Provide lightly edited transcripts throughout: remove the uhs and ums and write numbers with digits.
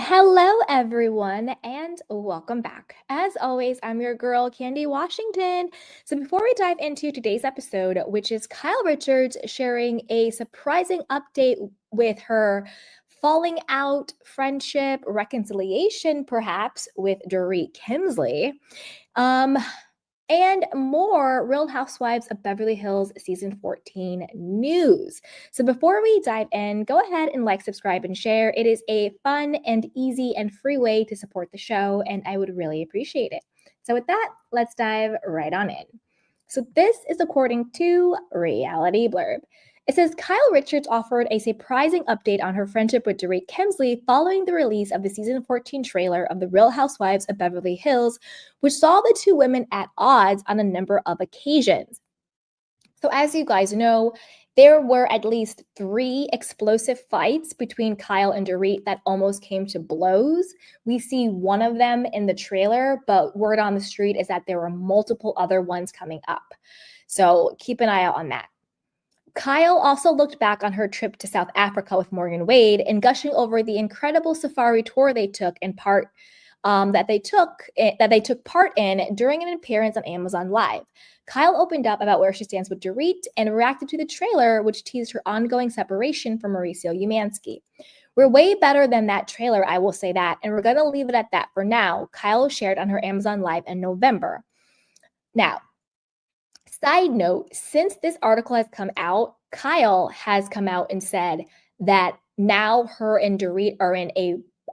Hello, everyone, and welcome back. As always, I'm your girl, Candy Washington. So, before we dive into today's episode, which is Kyle Richards sharing a surprising update with her falling out, friendship, reconciliation, perhaps with Dorit Kemsley, um, and more Real Housewives of Beverly Hills season 14 news. So before we dive in, go ahead and like, subscribe, and share. It is a fun and easy and free way to support the show, and I would really appreciate it. So with that, let's dive right on in. So this is according to Reality Blurb. It says Kyle Richards offered a surprising update on her friendship with Dorit Kemsley following the release of the season 14 trailer of The Real Housewives of Beverly Hills, which saw the two women at odds on a number of occasions. So, as you guys know, there were at least 3 explosive fights between Kyle and Dorit that almost came to blows. We see one of them in the trailer, but word on the street is that there were multiple other ones coming up. So, keep an eye out on that. Kyle also looked back on her trip to South Africa with Morgan Wade and gushing over the incredible safari tour they took in part that they took part in during an appearance on Amazon Live. Kyle opened up about where she stands with Dorit and reacted to the trailer, which teased her ongoing separation from Mauricio Umansky. We're way better than that trailer, I will say that, and we're going to leave it at that for now, Kyle shared on her Amazon Live in November. Now, side note, since this article has come out, Kyle has come out and said that now her and Dorit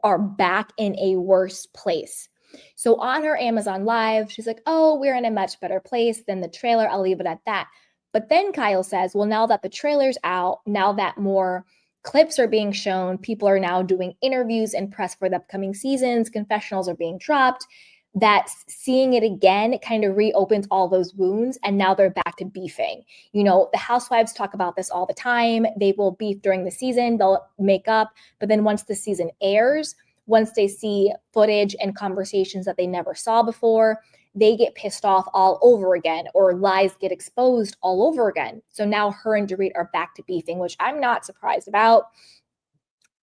are back in a worse place. So on her Amazon Live, she's like, "Oh, we're in a much better place than the trailer. I'll leave it at that." But then Kyle says, "Well, now that the trailer's out, now that more clips are being shown, people are now doing interviews and press for the upcoming seasons, confessionals are being dropped, that seeing it again kind of reopens all those wounds, and now they're back to beefing. You know, the housewives talk about this all the time. They will beef during the season, they'll make up, but then once the season airs, once they see footage and conversations that they never saw before, they get pissed off all over again, or lies get exposed all over again. So now her and Dorit are back to beefing, which I'm not surprised about.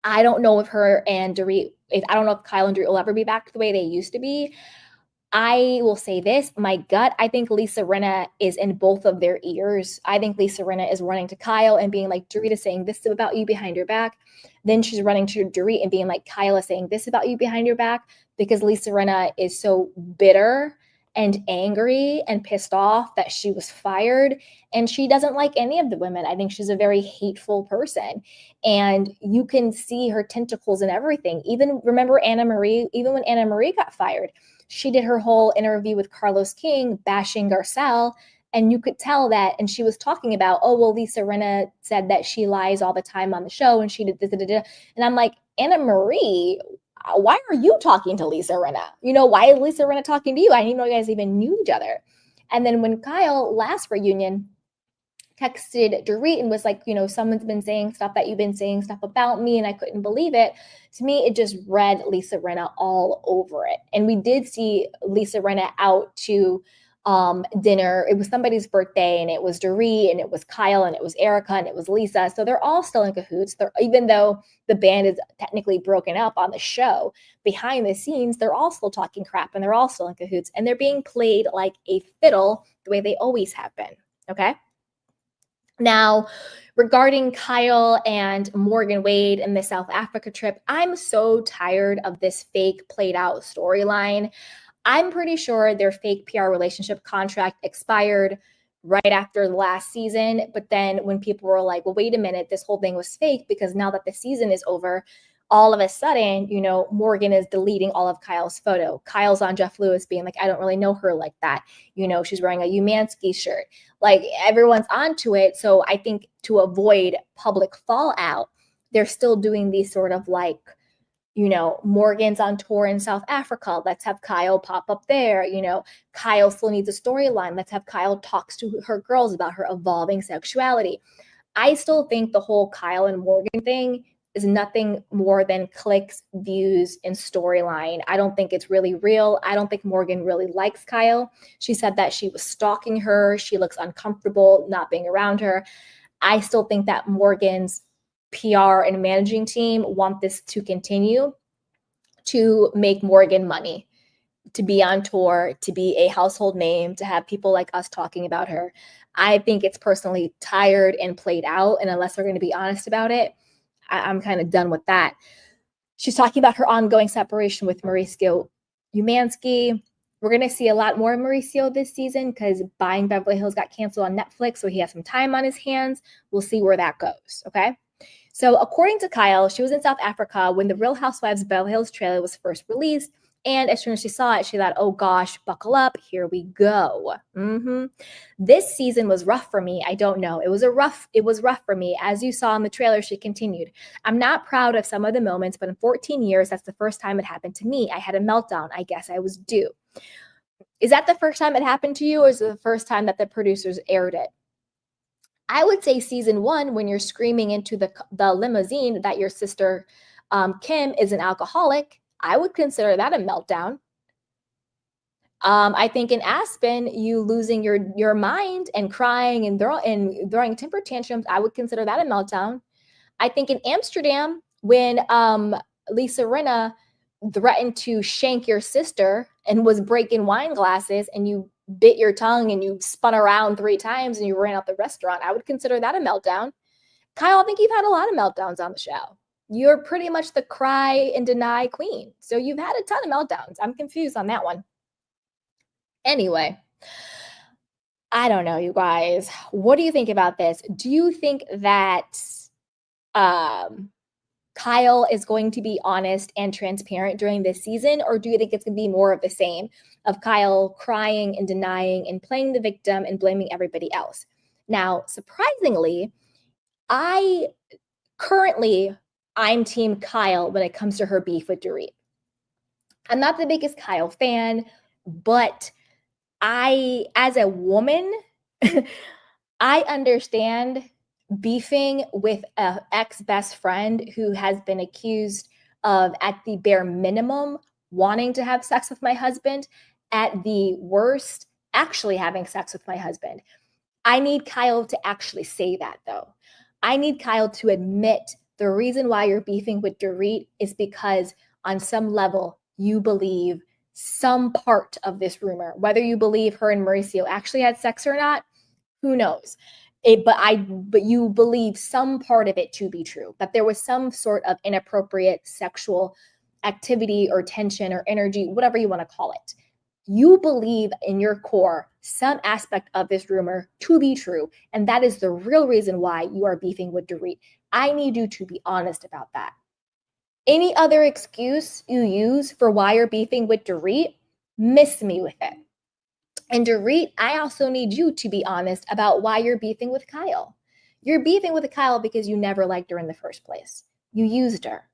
I don't know if her and Dorit, I don't know if Kyle and Dorit will ever be back to the way they used to be. I will say this, my gut, I think Lisa Rinna is in both of their ears. I think Lisa Rinna is running to Kyle and being like, Dorit is saying this about you behind your back. Then she's running to Dorit and being like, Kyle is saying this about you behind your back, because Lisa Rinna is so bitter and angry and pissed off that she was fired. And she doesn't like any of the women. I think she's a very hateful person. And you can see her tentacles in everything. Even remember Anna Marie, even when Anna Marie got fired, she did her whole interview with Carlos King bashing Garcelle, and you could tell that. And she was talking about, oh, well, Lisa Rinna said that she lies all the time on the show, and she did this, and I'm like, Anna Marie, why are you talking to Lisa Rinna? You know, why is Lisa Rinna talking to you? I didn't know you guys even knew each other. And then when Kyle last reunion texted Dorit and was like, you know, someone's been saying stuff that you've been saying stuff about me, and I couldn't believe it. To me, it just read Lisa Rinna all over it. And we did see Lisa Rinna out to dinner. It was somebody's birthday, and it was Dorit, and it was Kyle, and it was Erica, and it was Lisa. So they're all still in cahoots. Even though the band is technically broken up on the show, behind the scenes, they're all still talking crap, and they're all still in cahoots, and they're being played like a fiddle the way they always have been. Okay. Now, regarding Kyle and Morgan Wade and the South Africa trip, I'm so tired of this fake played out storyline. I'm pretty sure their fake PR relationship contract expired right after the last season. But then when people were like, well, wait a minute, this whole thing was fake, because now that the season is over, all of a sudden, you know, Morgan is deleting all of Kyle's photo. Kyle's on Jeff Lewis being like, I don't really know her like that. You know, she's wearing a Umansky shirt. Like, everyone's onto it. So I think to avoid public fallout, they're still doing these sort of like, you know, Morgan's on tour in South Africa. Let's have Kyle pop up there. You know, Kyle still needs a storyline. Let's have Kyle talks to her girls about her evolving sexuality. I still think the whole Kyle and Morgan thing is nothing more than clicks, views, and storyline. I don't think it's really real. I don't think Morgan really likes Kyle. She said that she was stalking her. She looks uncomfortable not being around her. I still think that Morgan's PR and managing team want this to continue. to make Morgan money, to be on tour, to be a household name, to have people like us talking about her. I think it's personally tired and played out. And unless we're going to be honest about it, I'm kind of done with that. She's talking about her ongoing separation with Mauricio Umansky. We're going to see a lot more of Mauricio this season because Buying Beverly Hills got canceled on Netflix, so he has some time on his hands. We'll see where that goes, okay? So according to Kyle, she was in South Africa when the Real Housewives of Beverly Hills trailer was first released. And as soon as she saw it, she thought, oh gosh, buckle up, here we go. This season was rough for me. I don't know. It was rough for me. As you saw in the trailer, she continued. I'm not proud of some of the moments, but in 14 years, that's the first time it happened to me. I had a meltdown. I guess I was due. Is that the first time it happened to you, or is it the first time that the producers aired it? I would say season 1, when you're screaming into the limousine that your sister Kim is an alcoholic, I would consider that a meltdown. I think in Aspen, you losing your mind and crying and throwing temper tantrums, I would consider that a meltdown. I think in Amsterdam, when Lisa Rinna threatened to shank your sister and was breaking wine glasses and you bit your tongue and you spun around 3 times and you ran out the restaurant, I would consider that a meltdown. Kyle, I think you've had a lot of meltdowns on the show. You're pretty much the cry and deny queen. So you've had a ton of meltdowns. I'm confused on that one. Anyway, I don't know, you guys. What do you think about this? Do you think that Kyle is going to be honest and transparent during this season, or do you think it's going to be more of the same of Kyle crying and denying and playing the victim and blaming everybody else? Now, surprisingly, I'm team Kyle when it comes to her beef with Dorit. I'm not the biggest Kyle fan, but as a woman, I understand beefing with an ex-best friend who has been accused of, at the bare minimum, wanting to have sex with my husband, at the worst, actually having sex with my husband. I need Kyle to actually say that, though. I need Kyle to admit the reason why you're beefing with Dorit is because on some level you believe some part of this rumor. Whether you believe her and Mauricio actually had sex or not, who knows? But you believe some part of it to be true, that there was some sort of inappropriate sexual activity or tension or energy, whatever you want to call it. You believe in your core some aspect of this rumor to be true, and that is the real reason why you are beefing with Dorit. I need you to be honest about that. Any other excuse you use for why you're beefing with Dorit, miss me with it. And Dorit, I also need you to be honest about why you're beefing with Kyle. You're beefing with Kyle because you never liked her in the first place. You used her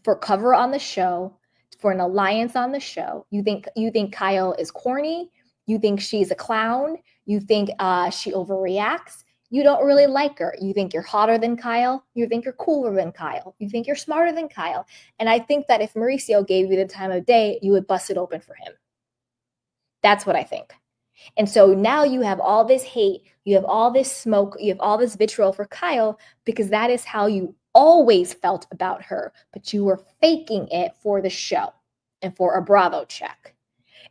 for cover on the show, for an alliance on the show. You think Kyle is corny. You think she's a clown. You think she overreacts. You don't really like her. You think you're hotter than Kyle. You think you're cooler than Kyle. You think you're smarter than Kyle. And I think that if Mauricio gave you the time of day, you would bust it open for him. That's what I think. And so now you have all this hate, you have all this smoke, you have all this vitriol for Kyle because that is how you always felt about her, but you were faking it for the show and for a Bravo check.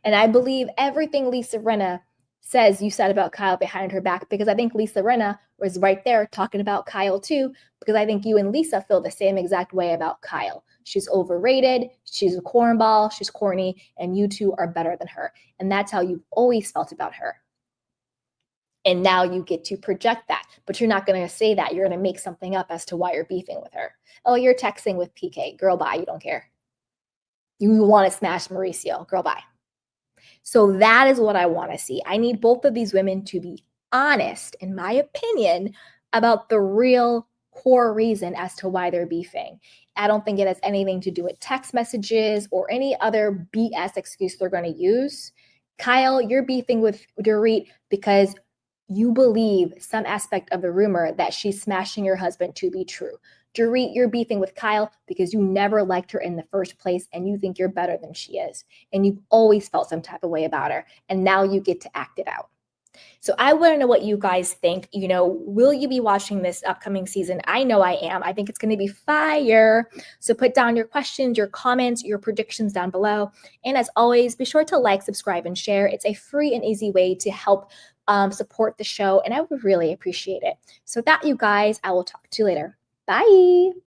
And I believe everything Lisa Rinna says you said about Kyle behind her back, because I think Lisa Rinna was right there talking about Kyle too, because I think you and Lisa feel the same exact way about Kyle. She's overrated, she's a cornball, she's corny, and you two are better than her. And that's how you've always felt about her. And now you get to project that, but you're not going to say that. You're going to make something up as to why you're beefing with her. Oh, you're texting with PK. Girl, bye. You don't care. You want to smash Mauricio. Girl, bye. So that is what I want to see. I need both of these women to be honest, in my opinion, about the real core reason as to why they're beefing. I don't think it has anything to do with text messages or any other BS excuse they're going to use. Kyle, you're beefing with Dorit because you believe some aspect of the rumor that she's smashing your husband to be true. Dorit, you're beefing with Kyle because you never liked her in the first place and you think you're better than she is. And you've always felt some type of way about her. And now you get to act it out. So I want to know what you guys think. Will you be watching this upcoming season? I know I am. I think it's going to be fire. So put down your questions, your comments, your predictions down below. And as always, be sure to like, subscribe, and share. It's a free and easy way to help support the show, and I would really appreciate it. So with that, you guys, I will talk to you later. Bye.